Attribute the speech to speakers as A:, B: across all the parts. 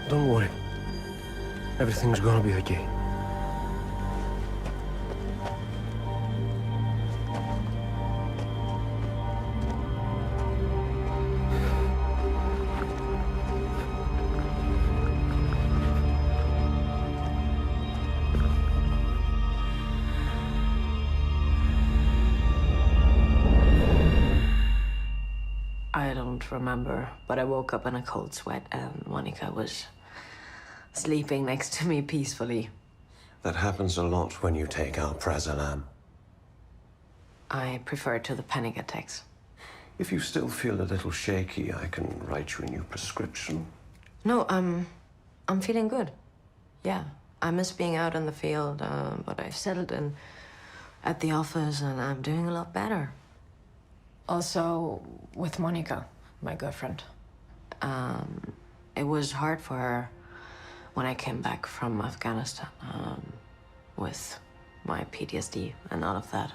A: Don't worry. Everything's gonna be okay.
B: I don't remember, but I woke up in a cold sweat and Monica was sleeping next to me peacefully.
A: That happens a lot when you take alprazolam.
B: I prefer to the panic attacks.
A: If you still feel a little shaky, I can write you a new prescription.
B: No, I'm feeling good. Yeah, I miss being out in the field, but I've settled in at the office and I'm doing a lot better. Also, with Monica, my girlfriend. It was hard for her when I came back from Afghanistan, with my PTSD and all of that.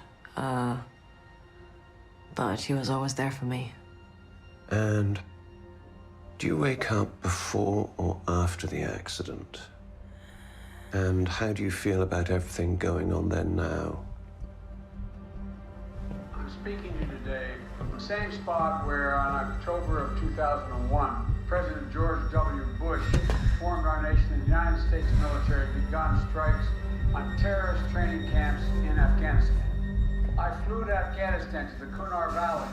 B: But she was always there for me.
A: And do you wake up before or after the accident? And how do you feel about everything going on there now?
C: I'm speaking to you today from the same spot where on October of 2001, President George W. Bush informed our nation that the United States military had begun strikes on terrorist training camps in Afghanistan. I flew to Afghanistan to the Kunar Valley.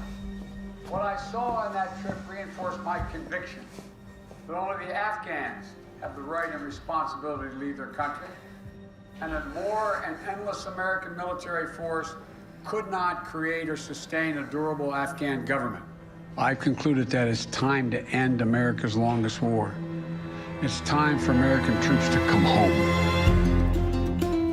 C: What I saw on that trip reinforced my conviction that only the Afghans have the right and responsibility to lead their country, and that more and endless American military force could not create or sustain a durable Afghan government. I've concluded that it's time to end America's longest war. It's time for American troops to come home.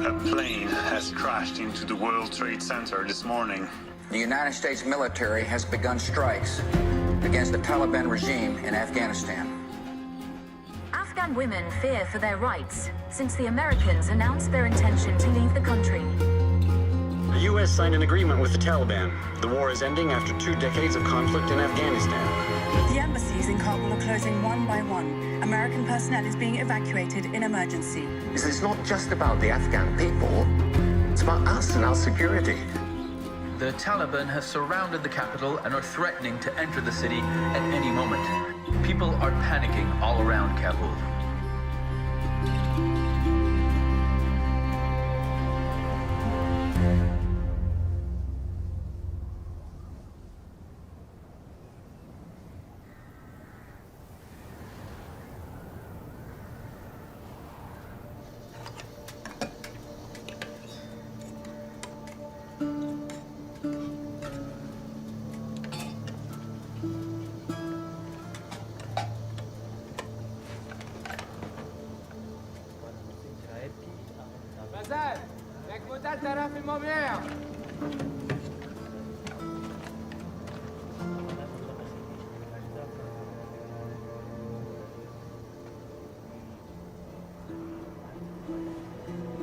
D: A plane has crashed into the World Trade Center this morning.
E: The United States military has begun strikes against the Taliban regime in Afghanistan.
F: Afghan women fear for their rights since the Americans announced their intention to leave the country.
G: The U.S. signed an agreement with the Taliban. The war is ending after 2 decades of conflict in Afghanistan.
H: The embassies in Kabul are closing one by one. American personnel is being evacuated in emergency.
I: It's not just about the Afghan people. It's about us and our security.
J: The Taliban have surrounded the capital and are threatening to enter the city at any moment. People are panicking all around Kabul.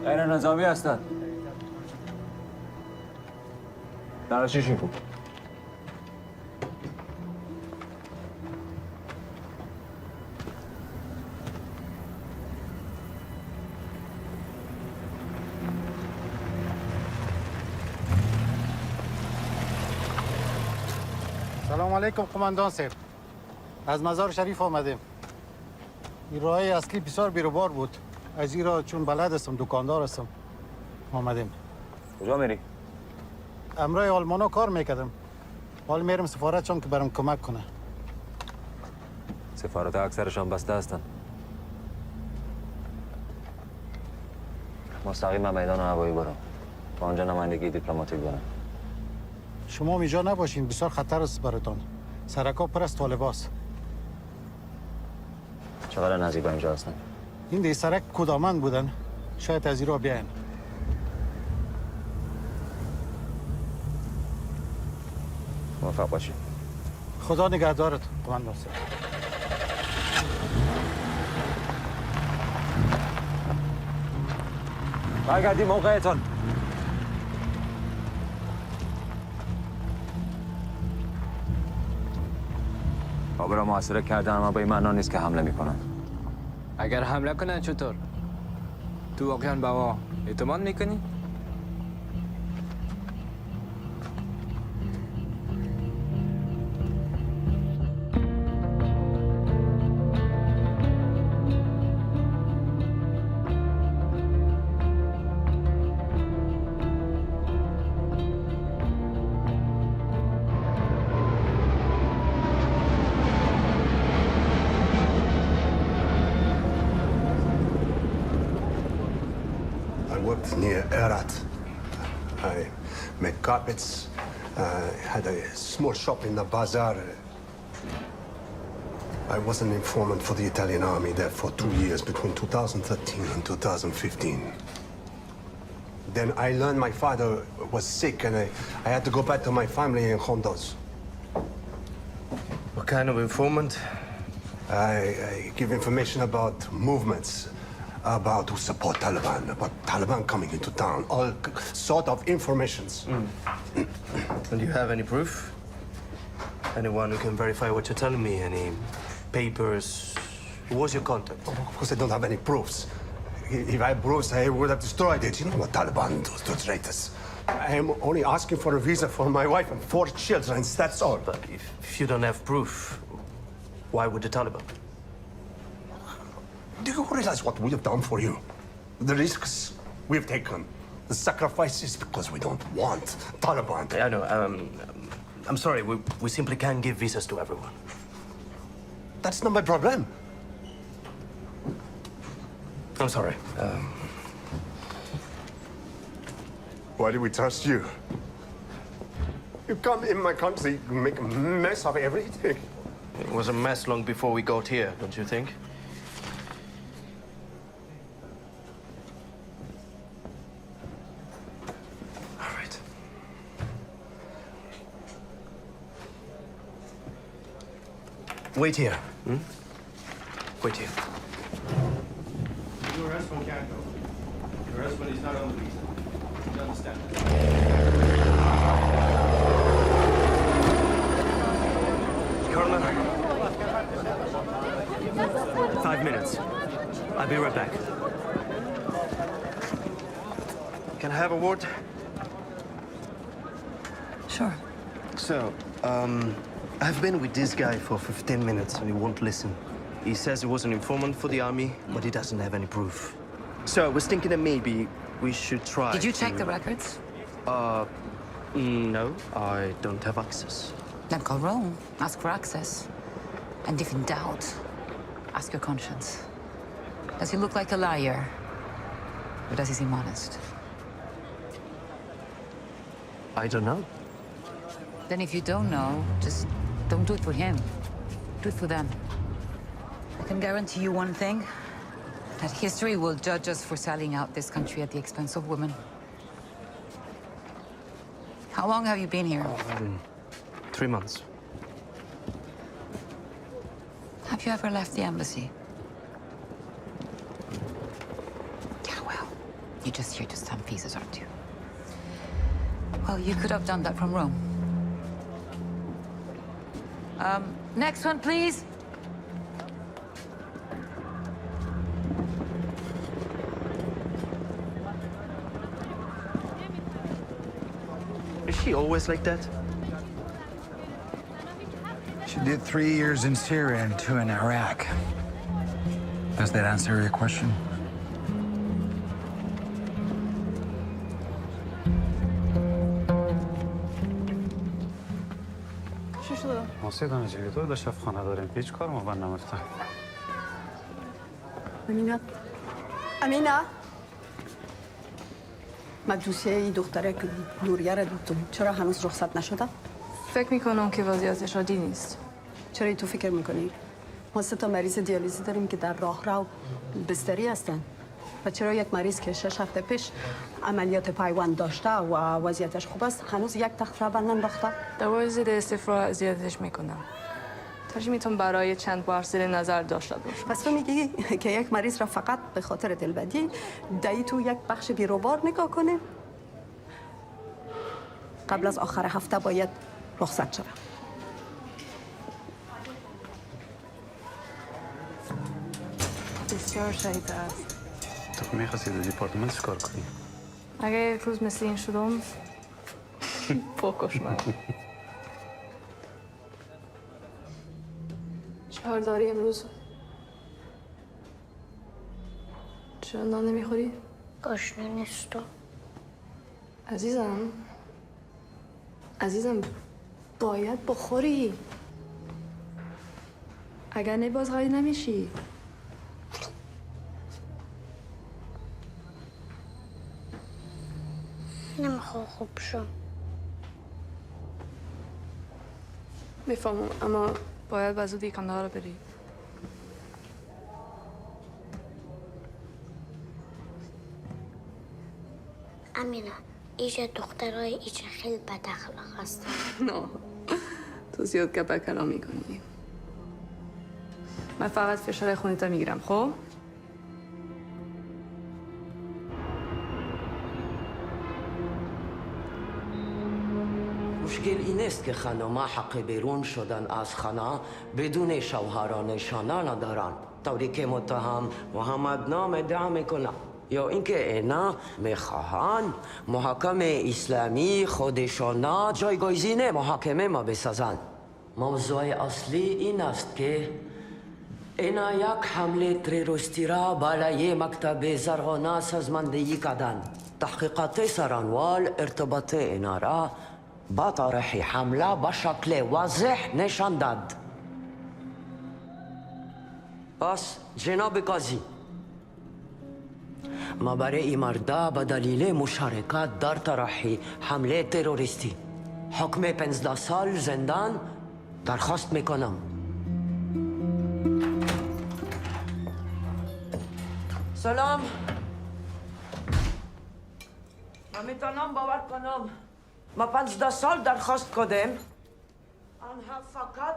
K: غیر نظامی هستن. درشیشون کن.
L: سلام علیکم قماندان صاحب. از مزار شریف آمدیم. این راه اصلی بسیار بیروبار بود. از این راه چون بلد هستم، دکاندار هستم، آمدیم.
K: کجا میری؟
L: امرای آلمانا کار میکردم. حال میرم سفارت شام که برام کمک کنه.
K: سفارت اکثرشان بسته هستن. مستقیم میدان هوایی برو. تا آنجا نمایندگی دیپلماتیک برم.
L: شما اینجا نباشین، بسیار خطر است براتون. سرکا پر از طالباست.
K: چقدر نزدیک اینجا هستن؟
L: این دی سرک کدامن بودن. شاید از این راه بیاین.
K: موفق باشی.
L: خدا نگهدارت قماندان صاحب.
K: برگردیم موقعتون. کابل را محاصره کردن، اما به این معنا نیست که حمله میکنن.
M: اگر حمله کنن چطور؟ تو واقعا به ما اعتماد میکنی؟
N: Near Erat. I made carpets, had a small shop in the bazaar. I was an informant for the Italian army there for 2 years, between 2013 and 2015. Then I learned my father was sick and I had to go back to my family in Honduras.
O: What kind of informant?
N: I give information about movements, about who support Taliban, about Taliban coming into town, all sort of informations.
O: And do you have any proof? Anyone who can verify what you're telling me? Any papers? Who was your contact?
N: Oh, of course I don't have any proofs. If I had proofs, I would have destroyed it. You know what Taliban does to traitors. I am only asking for a visa for my wife and 4 children, that's all.
O: But if you don't have proof, why would the Taliban?
N: Do you realize what we have done for you? The risks we've taken, the sacrifices because we don't want Taliban.
O: I know. I'm sorry. We simply can't give visas to everyone.
N: That's not my problem.
O: I'm sorry.
N: Why do we trust you? You come in my country, you make a mess of everything.
O: It was a mess long before we got here, don't you think? Wait here. Wait here.
L: Your husband can't go. Your husband is not on the visa. You understand?
O: Colonel. 5 minutes. I'll be right back. Can I have a word?
B: Sure.
O: So, I've been with this guy for 15 minutes and he won't listen. He says he was an informant for the army, but he doesn't have any proof. So I was thinking that maybe we should try.
B: Did you check the records?
O: No, I don't have access.
B: Then call Rome. Ask for access. And if in doubt, ask your conscience. Does he look like a liar? Or does he seem honest?
O: I don't know.
B: Then if you don't know, just don't do it for him. Do it for them. I can guarantee you one thing, that history will judge us for selling out this country at the expense of women. How long have you been here?
O: 3 months.
B: Have you ever left the embassy? Yeah, well, you're just here to stamp visas, aren't you? Well, you could have done that from Rome. Next one, please.
O: Is she always like that?
P: She did 3 years in Syria and 2 in Iraq. Does that answer your question?
L: چی شده؟ ما 3 دانه جلیتور داشت خانه داریم. هیچ کار ما بند نمیفته.
Q: امینا امینا من دوسیه این دختره که نوریه رو دیدم. چرا هنوز رخصت نشدم؟
R: فکر میکنم که وضعیتش عادی نیست.
Q: چرا تو فکر میکنی؟ ما 3 تا مریض دیالیزی داریم که در راه بستری هستن. و چرا یک مریض که 6 هفته پیش عملیات پیوند داشته و وضعیتش خوب است هنوز 1 تخت را بند ننداخته؟
R: دوای ضد استفراغ اذیتش میکنم. ترجیح میتونم برای چند بار زیر نظر داشته باشم.
Q: پس تو میگی که یک مریض را فقط به خاطر دلبدی دایی تو یک بخش بیروبار نگاه کنه؟ قبل از آخر هفته باید رخصت شوم.
R: بسیار شهید است.
S: تو میخواستی در دیپارتمنت چیکار کنی؟
R: اگه یک روز مثل این شدم بکش من. چهار داری امروز؟ چرا نان نمیخوری؟
T: گشنه نیستم.
R: عزیزم باید بخوری. اگر نه باز غایی نمیشی.
T: نمیخوام خوب شم.
R: میفهمم اما باید به زودی کندهار بری.
T: امینا ایچه دخترای ایچه خیلی بد اخلاق هستن.
R: نه تو زیاد گپ کلام میکنی. من فقط فشار خونیتا میگیرم. خب
U: مشکل این است که خانم‌ها حق بیرون شدن از خانه بدون شوهر نشانه ندارند، طوری که متهم محمدنامه ادعا میکنند یا اینکه اینا میخواهند محاکمه اسلامی خودشان جایگزین محاکمه ما بسازند. موضوع اصلی این است که اینا یک حمله تروریستی را بالای مکتب زرغانه سازماندهی کردند. تحقیقات سرانوال ارتباط اینا را با طرح حمله به شکل واضح نشان داد. پس جناب قاضی، ما برای مردا به دلیل مشارکت در طرح حمله تروریستی حکم 15 سال زندان درخواست میکنم. سلام. من میتونم باور کنم ما 15 سال درخواست کردیم، آنها فقط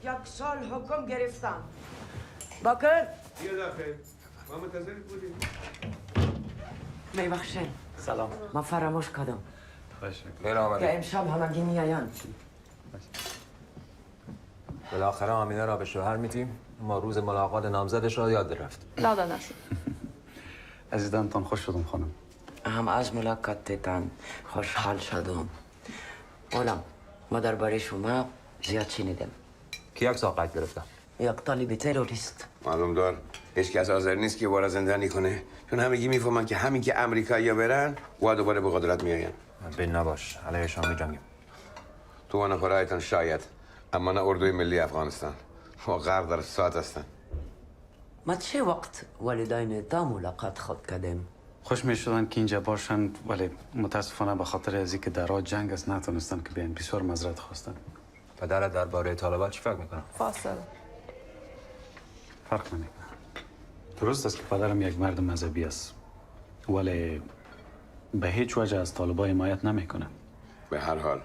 U: 1 سال حکم گرفتن. باکر
V: بیا داخل. ما منتظر بودیم.
U: میبخشین.
V: سلام.
U: ما فراموش کردم
V: خیر آمدید.
U: که امشب همگی میآیند.
K: بالاخره آمینه را به شوهر میدیم. ما روز ملاقات نامزدش را یاد رفت.
R: لادا نشد.
S: عزیزانتان خوش شدم خانم.
U: هم از ملاقاتتان خوشحال شدم. غلام، ما درباره شما زیاد شنیدم.
K: کی یک ساقت گرفتم؟
U: یک طالب تروریست.
V: معلوم دار هیچ کس حاضر نیست که وارد زندانی کنه، چون همگی میفهمن که همین که امریکایی‌ها برن و دوباره به قدرت میآین.
K: بین نباش، علیهشان میجنگیم.
V: تو و نفرایتان شاید، اما نه اردوی ملی افغانستان. و غرق در ساعت هستن.
U: ما چه وقت والدین تا ملاقات خود کردیم؟
S: خوش میشدن که اینجا باشند، ولی متاسفانه به خاطر از اینکه در جنگ است نتونستن که بیان. بسیار معذرت خواستن.
K: پدرت درباره طالبان چی فکر میکنه؟
R: فاصله
S: فرق نمیکنه. درست است که پدرم یک مرد مذهبی است، ولی به هیچ وجه از طالبان حمایت نمیکنه.
V: به هر حال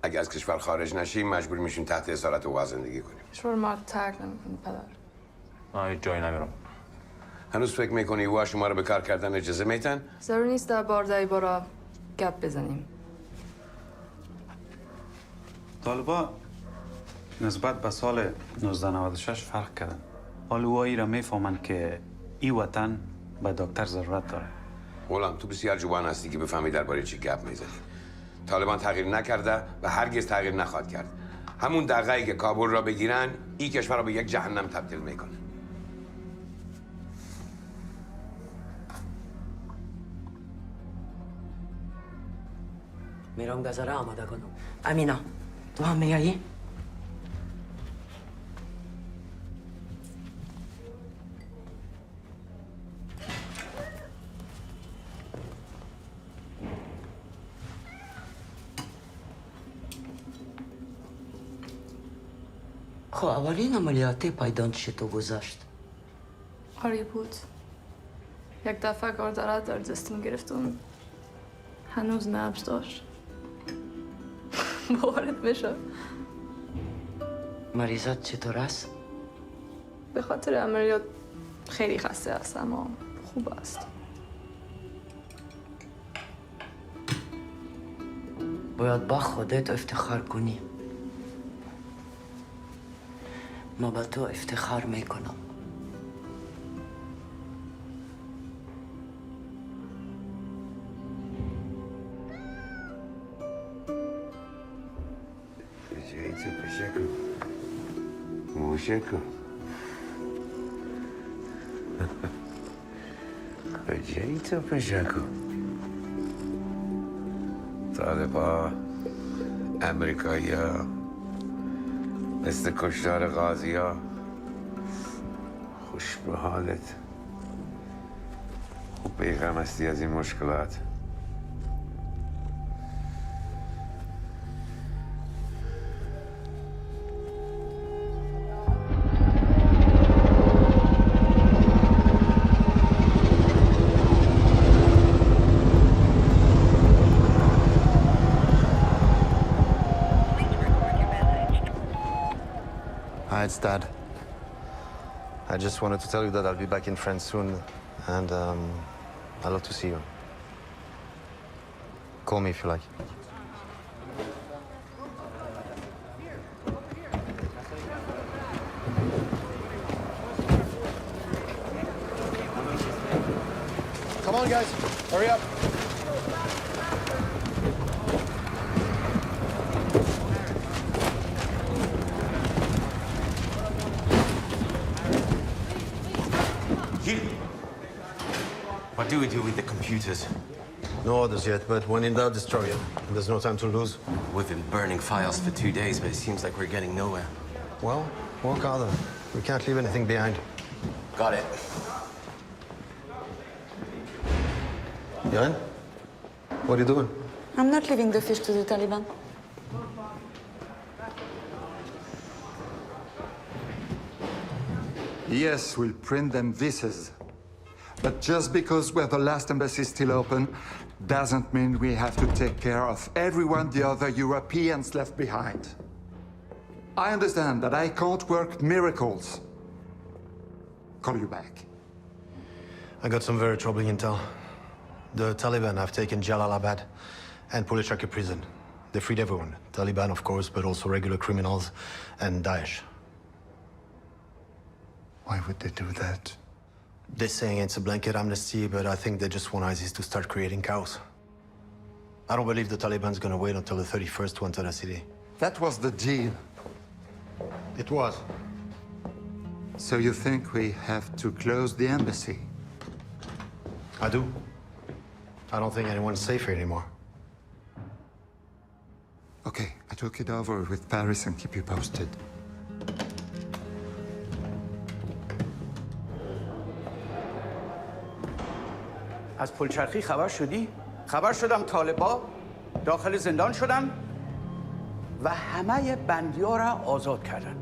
V: اگه از کشور خارج نشیم مجبور میشیم تحت اسارت او زندگی کنیم.
R: شور ما ترک نمیکنی پدر.
K: من هیچ جایی نمیرم.
V: هنوز فکر میکنی او شما رو به کار کردن اجازه میتن؟
R: ضرور نیست در بار بارا گپ بزنیم.
S: طالبان نسبت به سال 1996 فرق کردن. حال اوایی را میفهمن که این وطن به دکتر ضرورت داره.
V: غلام، تو بسیار جوان هستی که بفهمی درباره چی گپ میزنی. طالبان تغییر نکرده و هرگز تغییر نخواهد کرد. همون دقیقی که کابل را بگیرن این کشور را به یک جهنم تبدیل میکنه.
U: میرم گذره آماده کنم. امینا تو هم میایی؟ خب اولین عملیات پایدان چطور گذشت؟
R: آری بود. یک دفعه گاردارت در دستم گرفتم. هنوز نبض داشت. باورت میشه؟
U: مریضات چطور است؟
R: به خاطر عملیات خیلی خسته است اما خوب است.
U: باید با خودت افتخار کنی. ما به تو افتخار میکنم.
V: موشکو کجایی تو پشکو طالبا امریکایی ها مثل کشتار غازی ها خوش به حالت خوب بیغم هستی از این مشکلات
A: Hi, it's Dad. I just wanted to tell you that I'll be back in France soon, and I'd love to see you. Call me if you like.
L: Come on, guys. Hurry up.
C: What do we do with the computers?
A: No orders yet, but when in doubt, destroy it. There's no time to lose.
C: We've been burning files for 2 days, but it seems like we're getting nowhere.
A: Well, work harder. We can't leave anything behind.
C: Got it.
A: Jan? What are you doing?
W: I'm not leaving the fish to the Taliban.
P: Yes, we'll print them visas. But just because we're the last embassy still open, doesn't mean we have to take care of everyone the other Europeans left behind. I understand that I can't work miracles. Call you back.
A: I got some very troubling intel. The Taliban have taken Jalalabad and Pulachaki prison. They freed everyone. Taliban, of course, but also regular criminals and Daesh.
P: Why would they do that?
A: They're saying it's a blanket amnesty, but I think they just want ISIS to start creating chaos. I don't believe the Taliban's gonna wait until the 31st to enter the city.
P: That was the deal.
A: It was.
P: So you think we have to close the embassy?
A: I do. I don't think anyone's safe here anymore.
P: Okay, I talk it over with Paris and keep you posted.
X: از پلچرخی خبر شدی؟ خبر شدم طالبا داخل زندان شدن و همه بندی‌ها را آزاد کردن.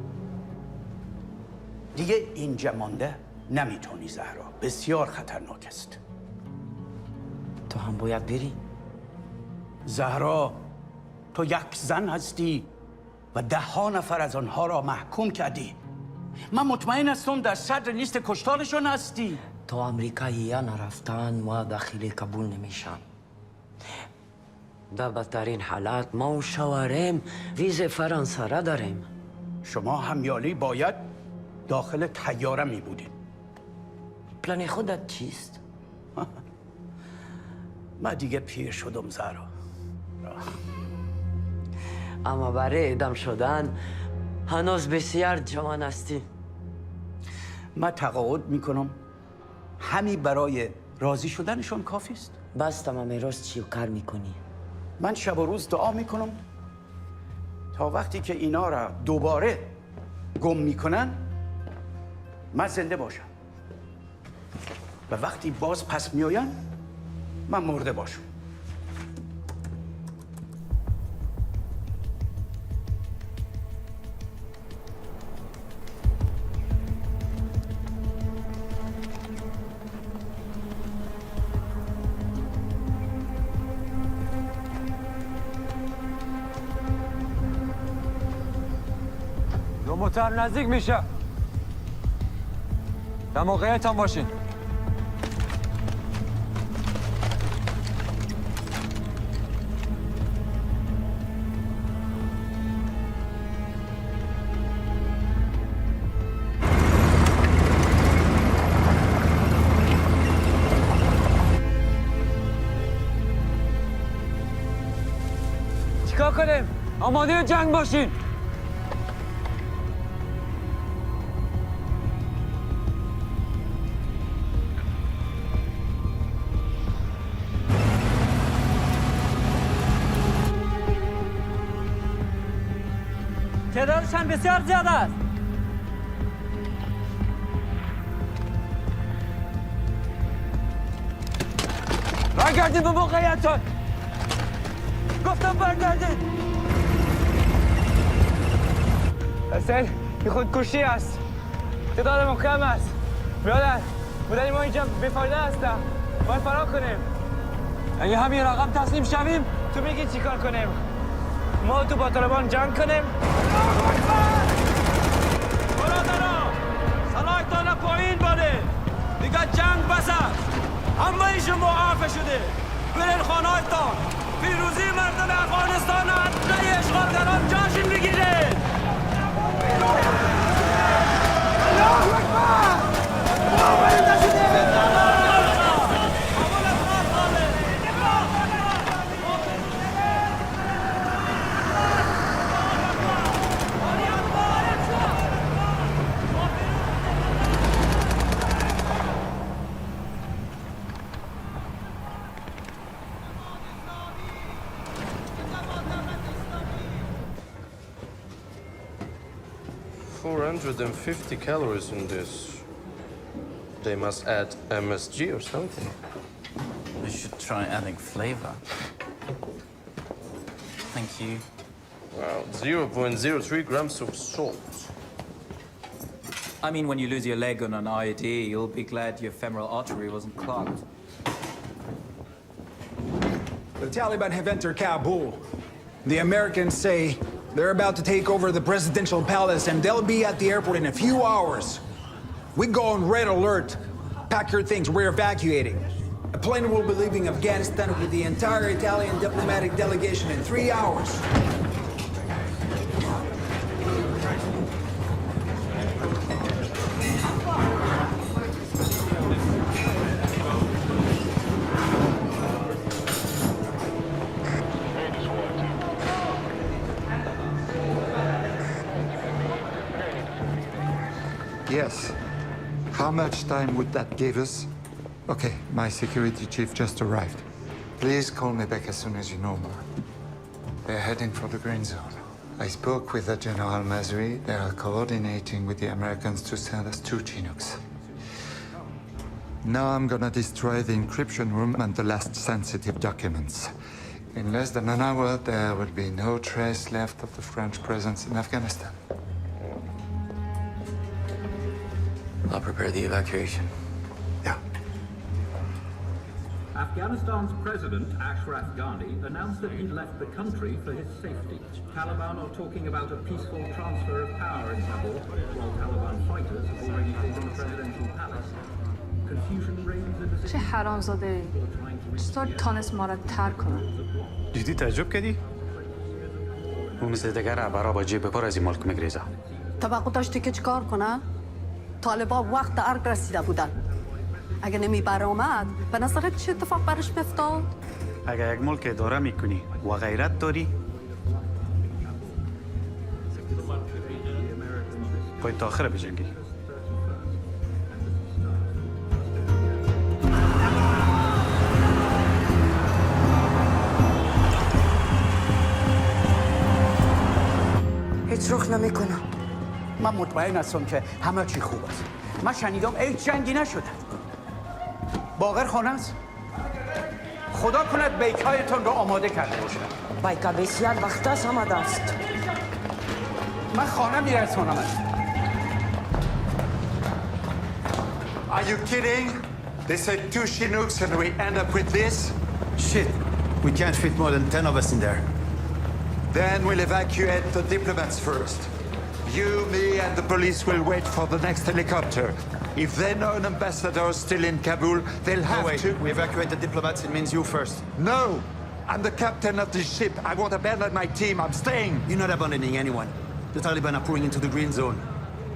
X: دیگه اینجا مانده نمیتونی زهرا. بسیار خطرناک است.
U: تو هم باید بری؟
X: زهرا تو یک زن هستی و 10 نفر از آنها را محکوم کردی. من مطمئن هستم در صدر لیست کشتارشون هستی.
U: تو امریکایی ها نرفتن و داخل کابل نمیشن. در بدترین حالت ما و شوهرم ویزه فرانسه را داریم.
X: شما همیالی باید داخل طیاره می بودین.
U: پلان خودت چیست؟
X: من دیگه پیر شدم زهرا.
U: اما برای اعدام شدن هنوز بسیار جوان هستی.
X: من تقاعد میکنم همین برای راضی شدنشون کافی است.
U: بس تمام روز چی کار میکنی؟
X: من شب و روز دعا میکنم تا وقتی که اینا را دوباره گم میکنن من زنده باشم و وقتی باز پس میآین من مرده باشم.
M: دو موتر نزدیک میشه. در موقعیت هم باشین. چیکار کنیم؟ آماده جنگ باشین. تعدادشان بسیار زیاد است. برگردید به موقعیتتان. گفتم برگردید. حسین این خودکشی است. تعدادمون کم است. برادر بودنی ما اینجا بیفایده هستم. باید فرار کنیم. اگه همین رقم تسلیم شویم تو میگی چیکار کنیم؟ ما تو با طالبان جنگ کنیم؟ برادرها صلاحتان پایین باره. دیگه جنگ بس است. همه ایشون معافی شده. برین خانه‌هایتان. پیروزی مردم افغانستان و عدله اشغالگران جاشون بگیره. الله اکبر!
D: $450 calories in this. They must add MSG or something.
J: We should try adding flavor. Thank you.
D: Wow, 0.03 grams of salt.
J: I mean, when you lose your leg on an IED, you'll be glad your femoral artery wasn't clogged.
E: The Taliban have entered Kabul. The Americans say they're about to take over the presidential palace and they'll be at the airport in a few hours. We go on red alert. Pack your things, we're evacuating. A plane will be leaving Afghanistan with the entire Italian diplomatic delegation in 3 hours.
P: Yes. How much time would that give us? Okay, my security chief just arrived. Please call me back as soon as you know more. They're heading for the green zone. I spoke with the General Mazri. They are coordinating with the Americans to send us 2 Chinooks. Now I'm gonna destroy the encryption room and the last sensitive documents. In less than an hour, there will be no trace left of the French presence in Afghanistan.
C: I'll prepare the evacuation.
F: Afghanistan's President Ashraf Ghani announced that he'd left the country for his safety. Taliban are talking about a peaceful transfer of power in Kabul, while Taliban fighters have already taken the presidential palace. Confusion reigns in the city.
R: چه حرامزاده چطور تانست ما را ترک کنن؟
S: جدی تعجب کردی؟ او مثل دیگر برا با جیب پر از این ملک میگریزه.
Q: توقع داشتی که چیکار کنه؟ طالبان وقت ارگ رسیده بودن. اگه نمی برآمد به نظرت چه اتفاق برش میفتاد؟
S: اگر یک ملک اداره میکنی و غیرت داری باید تا آخر بجنگی.
W: هیچ رخ نمیکنم.
X: من مطمئن هستم که همه چی خوب است. من شنیدم هیچ جنگی نشده. باقر خانه است؟ خدا کند بیکایتان را آماده کرده باشد.
W: بیکا بسیار وقت است آمده است.
X: من خانه میرسانم.
P: Are you kidding? They said 2 Chinooks and we end up with this?
A: Shit. We can't fit more than 10 of us in there.
P: Then we'll evacuate the diplomats first. You, me, and the police will wait for the next helicopter. If they know an ambassador is still in Kabul, they'll have to...
A: We evacuate the diplomats, it means you first.
P: No! I'm the captain of this ship. I won't abandon my team. I'm staying.
A: You're not abandoning anyone. The Taliban are pouring into the green zone.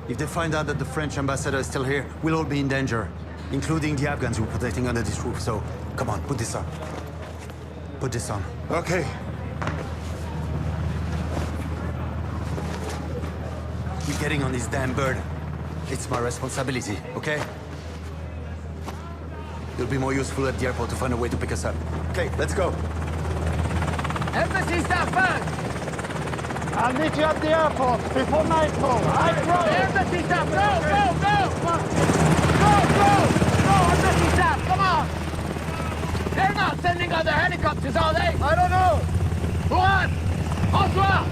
A: If they find out that the French ambassador is still here, we'll all be in danger, including the Afghans who are protecting under this roof. So, come on, put this on. Put this on.
P: Okay.
A: We're getting on this damn bird. It's my responsibility, okay? You'll be more useful at the airport to find a way to pick us up. Okay, let's go.
M: Embassy staff back!
L: I'll meet you at the airport before nightfall. I promise.
M: Embassy staff, go! Go, embassy staff, come on! They're not sending other helicopters, are they?
L: I don't know.
M: Juan! Bonsoir!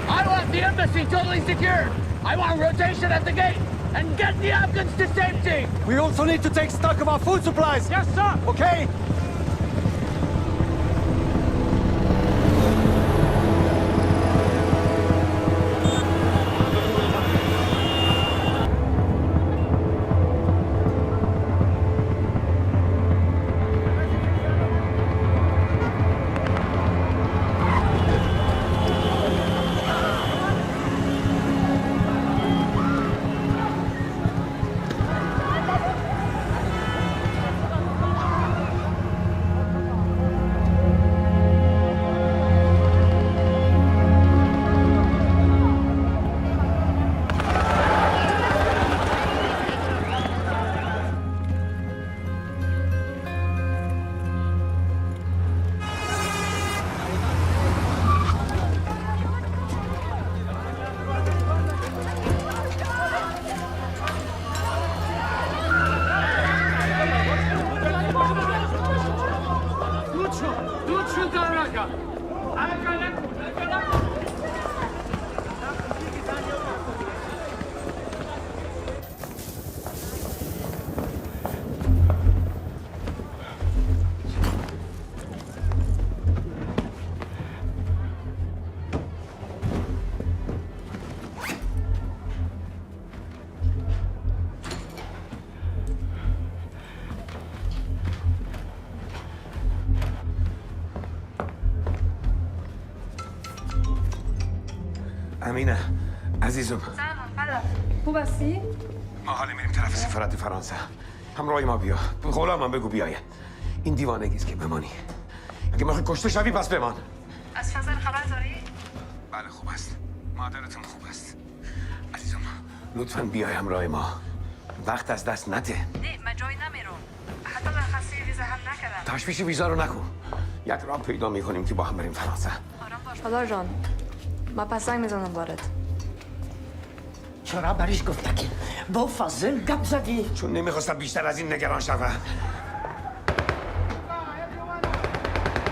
M: I want the embassy totally secure. I want rotation at the gate and get the Afghans to safety.
L: We also need to take stock of our food supplies.
M: Yes, sir.
L: Okay?
V: امینه عزیزم
R: خوب هستی؟
V: ما حالا میریم طرف سفارت فرانسه. همراه ما بیا. غلام من بگو بیایه. این دیوانگیست که بمانی. اگه میخوای کشته شوی پس بمان.
R: از فضل خبر داری؟
V: بله خوب است. مادرتون خوب است. عزیزم لطفاً بیای همراه ما. وقت از دست نده.
R: نه من جایی نمیرم. حتی درخواست ویزا هم نکردم.
V: تشویش ویزا رو نکن. یک راه پیدا میکنیم که با هم بریم فرانسه.
R: آرام باش پدر جان. من پس زنگ میزنم بارت.
W: چرا بریش گفته که با فضل گپ زدی؟
V: چون نمیخواستم بیشتر از این نگران شوم.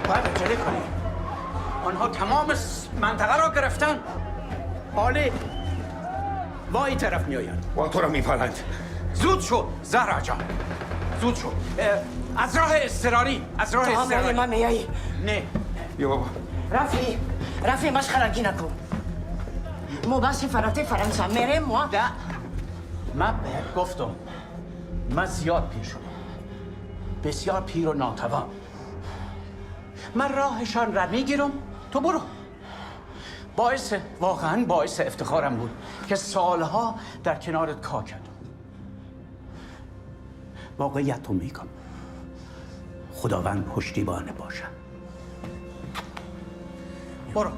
X: باید عجله کنی. آنها تمام منطقه را گرفتن. حالی وای طرف میآیند.
V: و تو را میپالند.
X: زود شو زهرا جان. زود شو. از راه اضطراری. از راه اضطراری.
W: تو هم من میایی؟
X: نه.
V: بیا بابا.
W: رفی مشخرگی نکن. ما با سفارت فرانسه میریم ما؟
X: نه. من بهت گفتم. من زیاد پیر شدم. بسیار پیر و ناتوان. من راهشان را میگیرم تو برو. واقعا باعث افتخارم بود که سالها در کنارت کار کردم. واقعیت رو میگم. خداوند پشتیبان باشم. برو.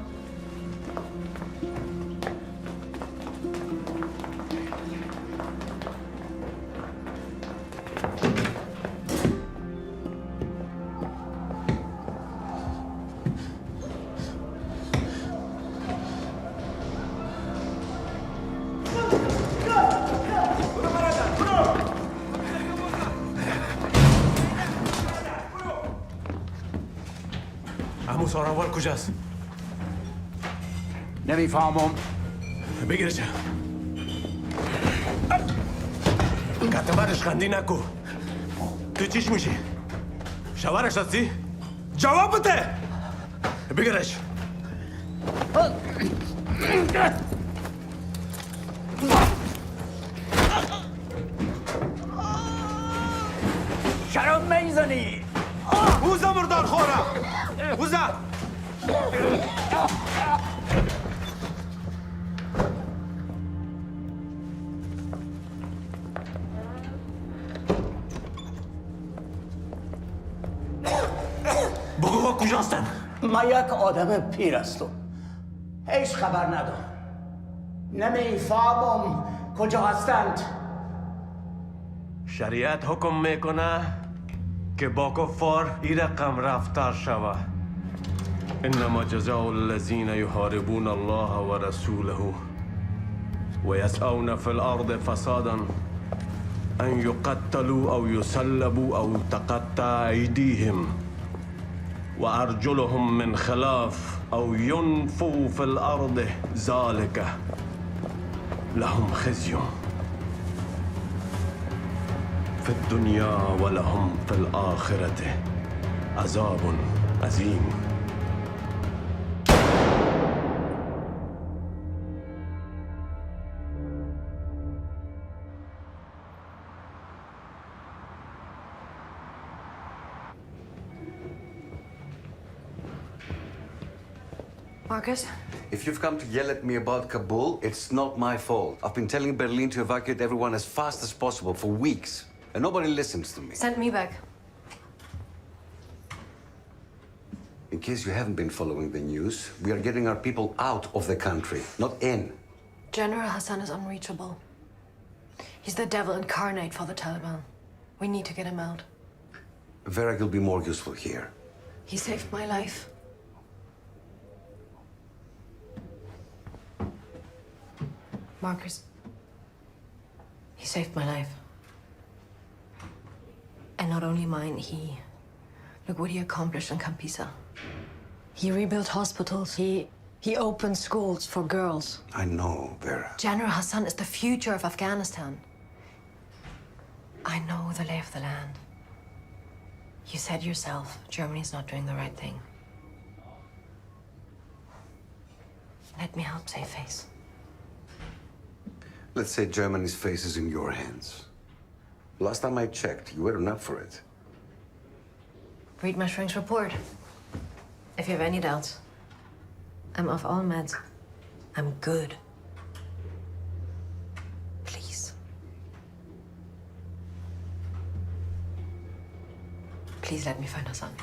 G: سارانوار کجاست؟
X: نمیفهمم.
G: بگیرش. قطمتش خندی نکو. تو چیش میشی؟ شوهرش هستی؟ جواب بده! بگیرش.
X: بگو کجا هستن؟ ما یک آدم پیر هستم. هیچ خبر ندارم. نمیفهمم کجا هستند.
G: شریعت حکم میکنه که با کفار این رقم رفتار شوه. انما جزاء الذين يحاربون الله ورسوله ويسعون في الارض فسادا ان يقتلوا او يسلبوا او تقطع ايديهم وارجلهم من خلاف او ينفوا في الارض ذلك لهم خزي في الدنيا ولهم في الآخرة عذاب عظيم.
B: Marcus?
H: If you've come to yell at me about Kabul, it's not my fault. I've been telling Berlin to evacuate everyone as fast as possible for weeks, and nobody listens to me.
B: Send me back.
H: In case you haven't been following the news, we are getting our people out of the country, not in.
B: General Hassan is unreachable. He's the devil incarnate for the Taliban. We need to get him out.
H: Vera will be more useful here.
B: He saved my life. Marcus, he saved my life. And not only mine, look what he accomplished in Campisa. He rebuilt hospitals. He opened schools for girls.
H: I know, Vera.
B: General Hassan is the future of Afghanistan. I know the lay of the land. You said yourself, Germany's not doing the right thing. Let me help save face.
H: Let's say Germany's face is in your hands. Last time I checked, you weren't up for it.
B: Read my shrink's report. If you have any doubts, I'm off all meds. I'm good. Please. Please let me find Hassan.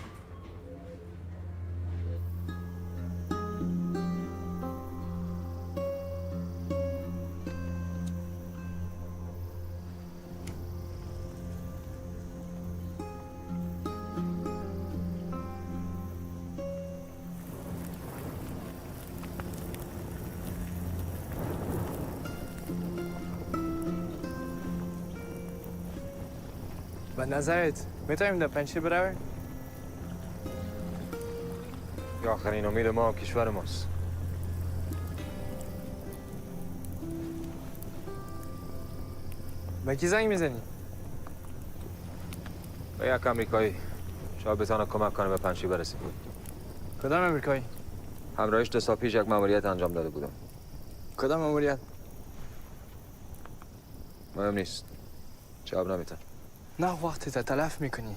M: به نظرت میتونیم در پنجشیر برویم؟
K: یا آخرین امید ما کشور ماست.
M: به کی زنگ میزنی؟
K: به یک امریکایی. شاید بتونه کمک کنه به پنجشیر برسیم.
M: کدام امریکایی؟
K: همراهش 2 سال پیش یک ماموریت انجام داده بودم.
M: کدام ماموریت؟
K: مهم نیست. جواب نمیتن.
M: نه وقتی تا تلف میکنی.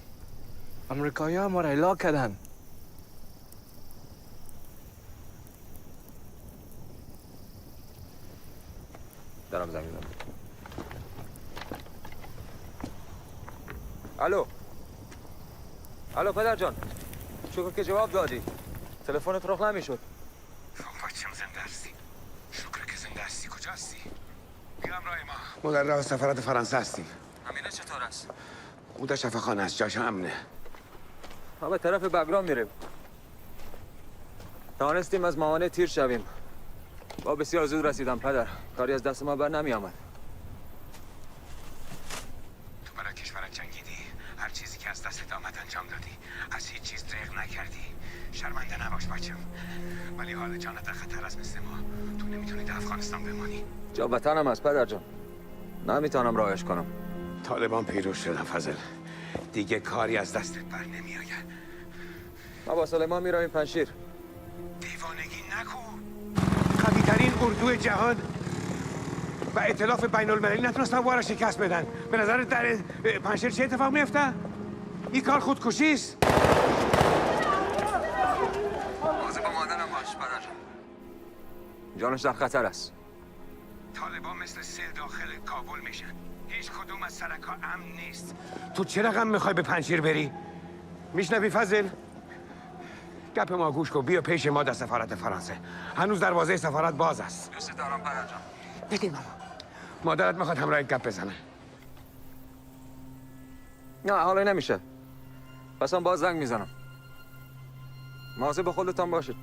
M: امریکایی ها ما را الا کردن.
K: دارم زنگ میزنم. الو پدر جان. شکر که جواب دادی. تلفنت رخ نمیشد.
V: بچم زنده هستی. شکر که زنده هستی. کجا هستی؟ بیا همراه ما در راه سفارت فرانسه هستیم.
K: امینه چطور است؟
V: او در شفاخانه است. جاش امنه.
K: ما به طرف بگرام میریم. توانستیم از موانع تیر شویم. با بسیار زود رسیدم پدر. کاری از دست ما بر نمی آمد.
V: تو برای کشورت جنگیدی. هر چیزی که از دستت آمد انجام دادی. از هیچ چیز دریغ نکردی. شرمنده نباش بچم. ولی حال جانت در خطر است مثل ما. تو نمیتونی در افغانستان بمانی.
K: جا وطنم است پدر جان. نمیتونم راهش کنم.
V: طالبان پیروز شدن فضل. دیگه کاری از دستت بر نمیآید.
K: ما با سلیمان میرویم پنجشیر.
V: دیوانگی نکن. قوی ترین اردو جهان و ائتلاف بین المللی نتونستن وارا شکست بدن. به نظر در پنجشیر چه اتفاق میفته؟ این کار خودکشی است.
K: مواظب مادرم باش پدر جان. جانش در خطر است.
V: طالبان مثل سیل داخل کابل میشن. هیچ کدوم از سرک‌ها امن نیست.
I: تو چه رقم میخوای به پنجشیر بری؟ میشنوی فضل؟ گپ ما گوش کن، بیا پیش ما در سفارت فرانسه. هنوز دروازه سفارت باز است.
K: دوست دارم پدر جان.
I: بگید ماما. مادرت میخواد همراه گپ بزنه.
K: نه حالا نمیشه. پس من باز زنگ میزنم. مواظب خودتان باشید.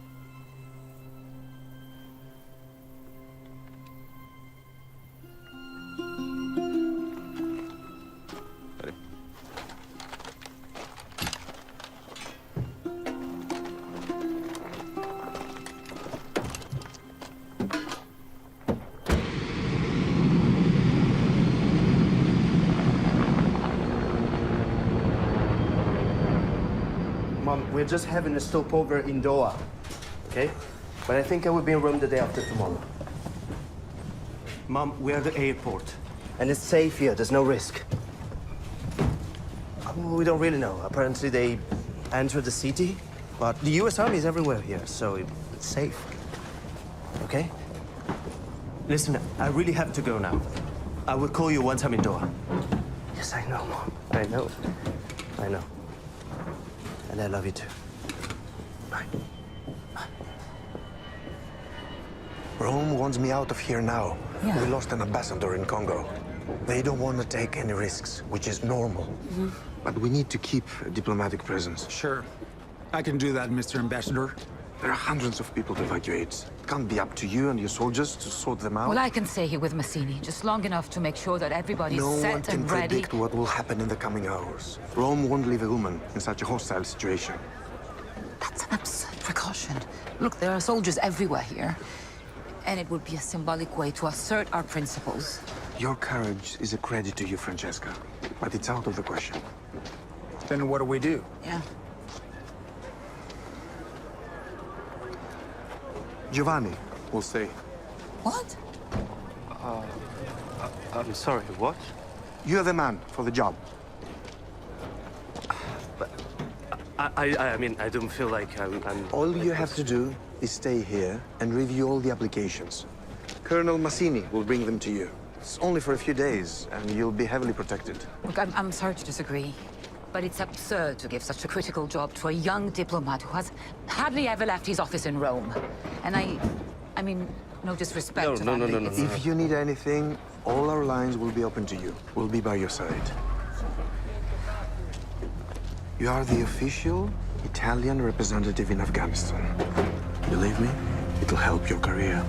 N: Mom, we're just having a stopover in Doha, okay? But I think I will be in Rome the day after tomorrow. Mom, we're at the airport, and it's safe here. There's no risk. We don't really know. Apparently, they entered the city, but the U.S. Army is everywhere here, so it's safe. Okay? Listen, I really have to go now. I will call you once I'm in Doha. Yes, I know, Mom. I know. I know. And I love you too. Bye.
A: Rome wants me out of here now.
B: Yeah.
A: We lost an ambassador in Congo. They don't want to take any risks, which is normal. But we need to keep a diplomatic presence.
E: Sure. I can do that, Mr. Ambassador.
A: There are hundreds of people to evacuate. It can't be up to you and your soldiers to sort them out.
O: Well, I can stay here with Massini, just long enough to make sure that everybody's
A: No one
O: set
A: can
O: and ready.
A: predict what will happen in the coming hours. Rome won't leave a woman in such a hostile situation.
O: That's an absurd precaution. Look, there are soldiers everywhere here. And it would be a symbolic way to assert our principles.
A: Your courage is a credit to you, Francesca. But it's out of the question.
E: Then what do we do?
O: Yeah.
A: Giovanni will stay.
O: What?
N: I'm sorry, what?
A: You're the man for the job.
N: But I mean, I don't feel like I'm...
A: All you have to do is stay here and review all the applications. Colonel Massini will bring them to you. It's only for a few days, and you'll be heavily protected.
O: Look, I'm sorry to disagree, but it's absurd to give such a critical job to a young diplomat who has hardly ever left his office in Rome. And I mean, no disrespect to that.
A: No. If you need anything, all our lines will be open to you. We'll be by your side. You are the official Italian representative in Afghanistan. Believe me, it'll help your career.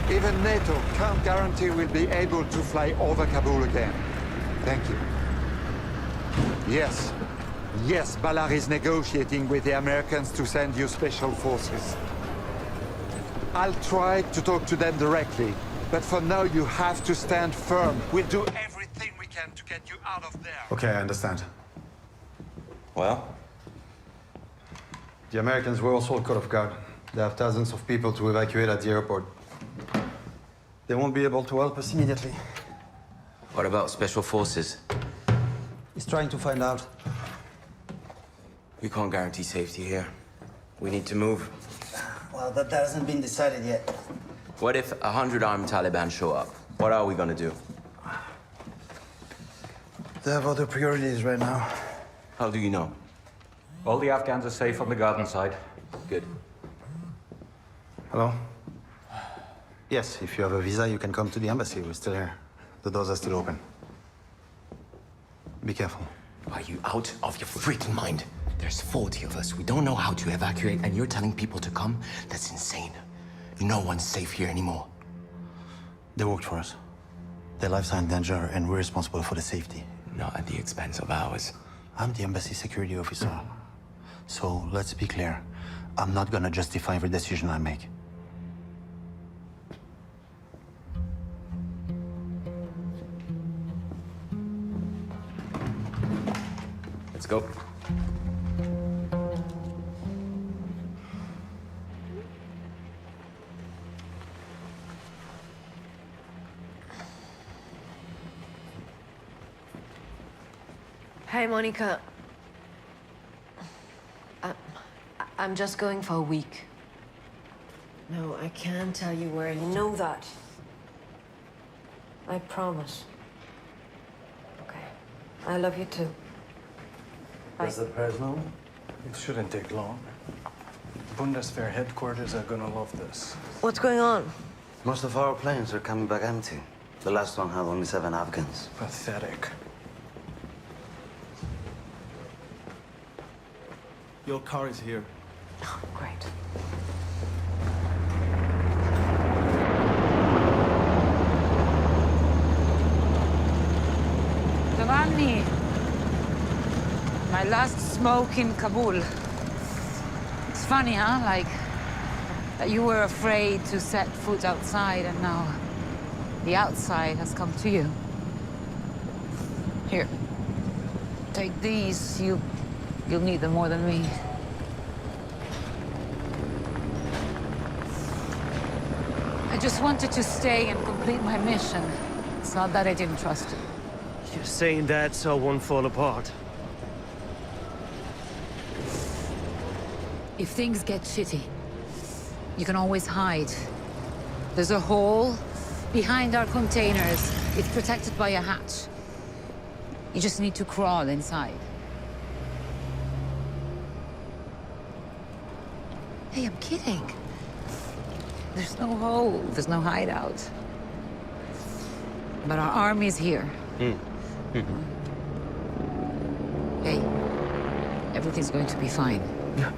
P: Even NATO can't guarantee we'll be able to fly over Kabul again. Thank you. Yes, Ballard is negotiating with the Americans to send you special forces. I'll try to talk to them directly, but for now you have to stand firm. We'll do everything we can to get you out of there.
A: Okay, I understand.
H: Well?
A: The Americans were also caught off guard. They have thousands of people to evacuate at the airport. They won't be able to help us immediately.
C: What about special forces?
A: He's trying to find out.
C: We can't guarantee safety here. We need to move.
N: Well, that hasn't been decided yet.
C: What if 100 armed Taliban show up? What are we gonna do?
A: They have other priorities right now.
C: How do you know?
T: All the Afghans are safe on the garden side.
C: Good.
A: Hello? Yes, if you have a visa, you can come to the embassy. We're still here. The doors are still open. Be careful.
C: Are you out of your freaking mind? There's 40 of us. We don't know how to evacuate, and you're telling people to come? That's insane. No one's safe here anymore.
A: They worked for us. Their lives are in danger, and we're responsible for the safety.
C: Not at the expense of ours.
A: I'm the embassy security officer. So let's be clear. I'm not gonna justify every decision I make.
C: Let's go.
B: Hey, Monica. I'm just going for a week. No, I can't tell you where. You know that. I promise. Okay. I love you too.
D: Does the press know? It shouldn't take long. Bundeswehr headquarters are gonna love this.
B: What's going on?
D: Most of our planes are coming back empty. The last one had only 7 Afghans. Pathetic. Your car is here.
B: Oh, great.
O: Giovanni, my last smoke in Kabul. It's funny, huh? Like, that you were afraid to set foot outside, and now the outside has come to you. Here, take these. You'll need them more than me. I just wanted to stay and complete my mission. It's not that I didn't trust you.
N: You're saying that so I won't fall apart.
O: If things get shitty, you can always hide. There's a hole behind our containers. It's protected by a hatch. You just need to crawl inside. Hey, I'm kidding. There's no hole, there's no hideout. But our army's here. Hey, everything's going to be fine.
N: Yeah.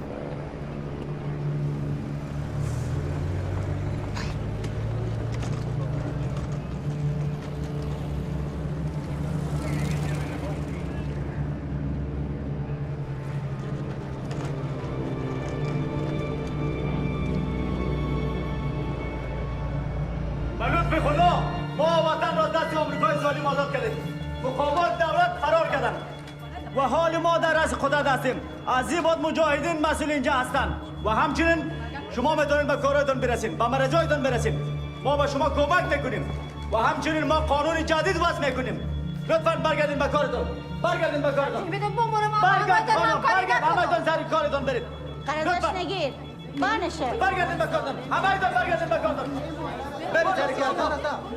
F: به خدا ما وطن را دست آمریکای ظالم آزاد کردیم. مقامات دولت فرار کردن و حال ما در رأس قدرت هستیم. از این بعد مجاهدین مسئول اینجا هستند و همچنین شما میتونید به کارهایتان برسید، به مرجعیتان برسید. ما به شما کمک میکنیم و همچنین ما قانون جدید وضع میکنیم. لطفاً برگردین به کارتون. برگردین به کارتون. برگرد همه‌تون سر کارتون برید.
J: قراردادش نگیر. بانشه.
F: برگردین به کارتون. همه‌تون برگردین به کارتون. برید سر کارتون.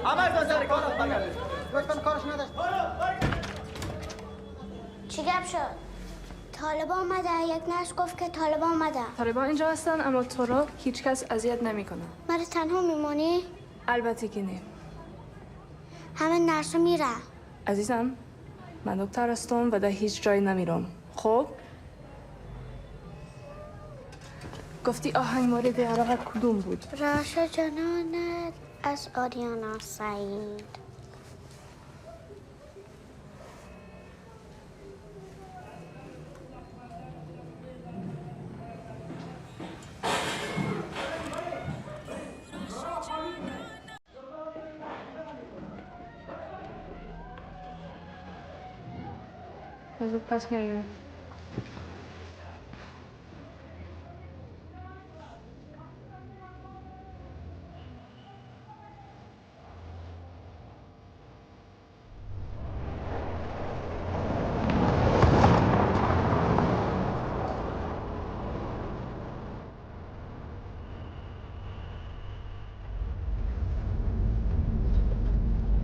F: همه‌تون سر کارتون برگردین.
L: لطفاً کارش نداشت.
J: چی گپ شد؟ طالبان اومده. یک نرس گفت که طالبان اومده.
R: طالبان اینجا هستن اما تو رو هیچ کس اذیت نمیکنه.
J: من تنها میمونی؟
R: البته که نه.
J: همه نرسا میره.
R: عزیزم من دکتر هستم و در هیچ جایی نمیرم. خب؟ گفتی آهنگ مورد علاقه کدوم بود؟
J: راش جنانت از آریانا سعید.
R: زود پس میگم.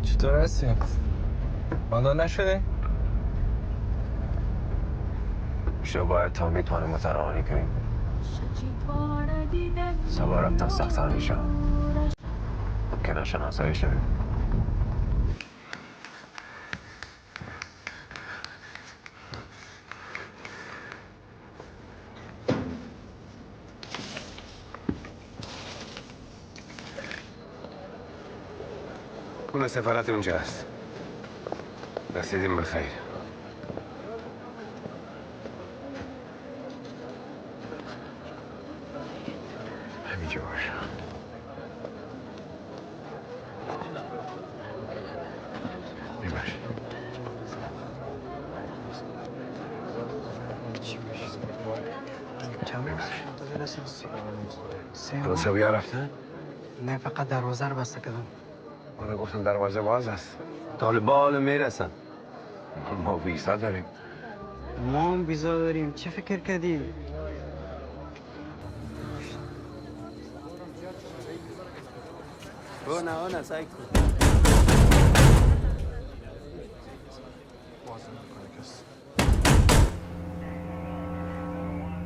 K: چطور هستی؟ مالا نشده؟
I: شو باید تا میتونه متناهانی کنیم سبا رفتن سختر میشه که نشناسایی شویم اون سفارت اونجا هست رسیدیم به خیر همینجا باشه. میباشه. فرانسوی ها رفتن؟
Q: نه فقط دروازه رو بسته کردن.
I: من گفتم دروازه باز است.
G: طالبان میرسن.
I: ما ویزا داریم.
Q: ما هم ویزا داریم. چه فکر کردی؟
G: نه سعی کن.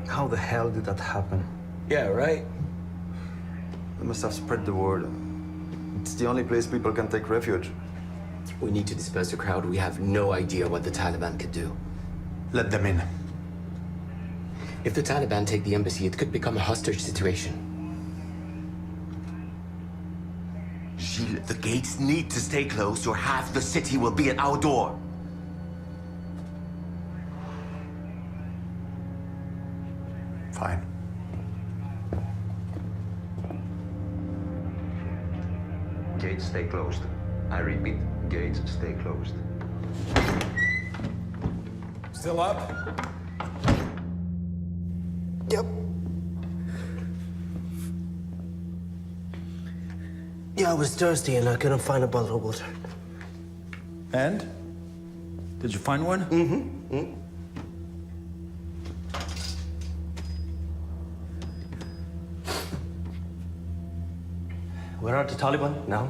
N: How the hell did that happen?
C: Yeah, right?
S: They must have spread the word. It's the only place people can take refuge.
C: We need to disperse the crowd. We have no idea what the Taliban could do.
S: Let them in.
C: If the Taliban take the embassy, it could become a hostage situation.
U: Gilles, the gates need to stay closed or half the city will be at our door.
S: Fine.
W: Gates stay closed. I repeat, gates stay closed.
E: Still up?
N: Yep. Yeah, I was thirsty and I couldn't find a bottle of water.
E: And? Did you find one?
N: Mm-hmm. Where are the Taliban now?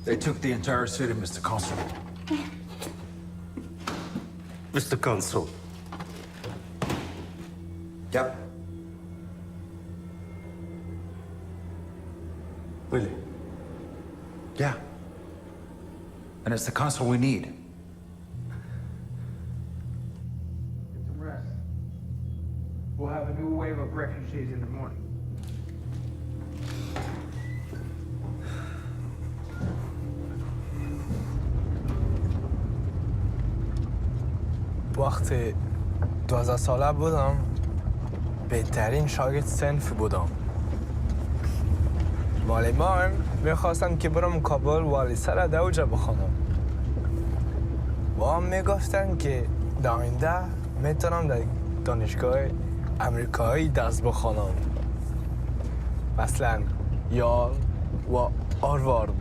E: They took the entire city, Mr. Consul.
N: Mr. Consul.
S: Yep.
N: Really?
E: Yeah. And it's the consul we need. Get some rest. We'll have a new wave of refugees in the morning.
M: وقتی 12 ساله بودم بهترین شاگرد صنف بودم. معلمان میخواستم که برم کابل والی سر دوجه بخونم و هم میگفتن که دهنده میتونم در دانشگاه امریکایی درس بخونم، مثلا یال و هاروارد.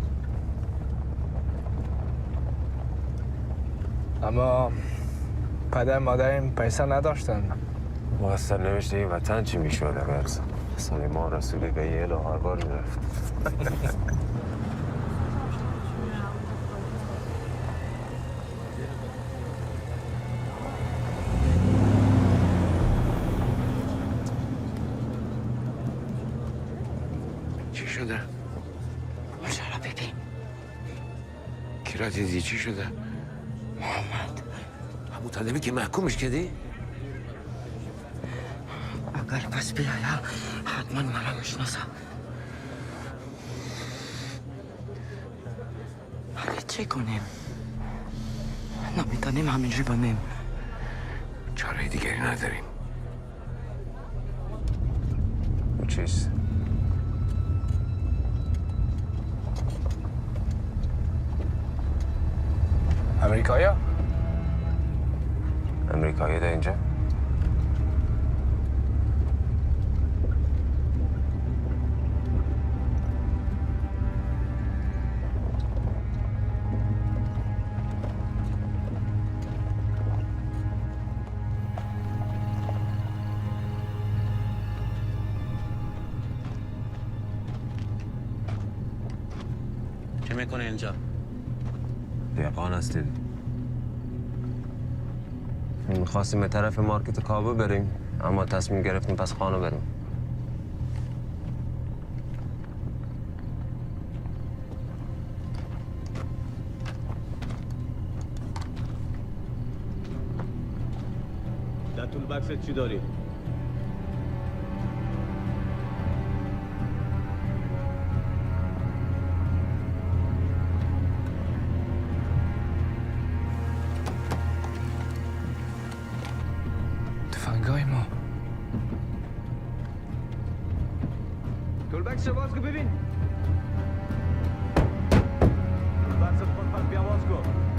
M: اما پدر مادرم پیسه نداشتن.
G: ما از سرنوشت این وطن چی میشد اگر سلیمان رسولی به یل و هاروارد میرفت؟
I: چی شده؟
N: چرا ببین؟
I: کی را دیدی؟ چی شده؟
N: محمد.
I: ابو طالبی که محکومش کردی؟
N: اگر پس بیایا حتما منو میشناسم. ولی چه کنیم؟ نمیتونیم همینجوری بمیم.
I: چاره دیگری نداریم.
G: چیست؟
M: امریکایا؟
G: امریکایی ده اینجا؟
Y: چه میکنه اینجا؟
G: دیقان هستید. میخواستیم به طرف مارکت کابل بریم اما تصمیم گرفتیم پس خانه بریم.
Y: در طول بکست چی داری؟
M: تفنگای ما گلبکس باز کن ببین.
Y: بسط کن پس بیا باز کن.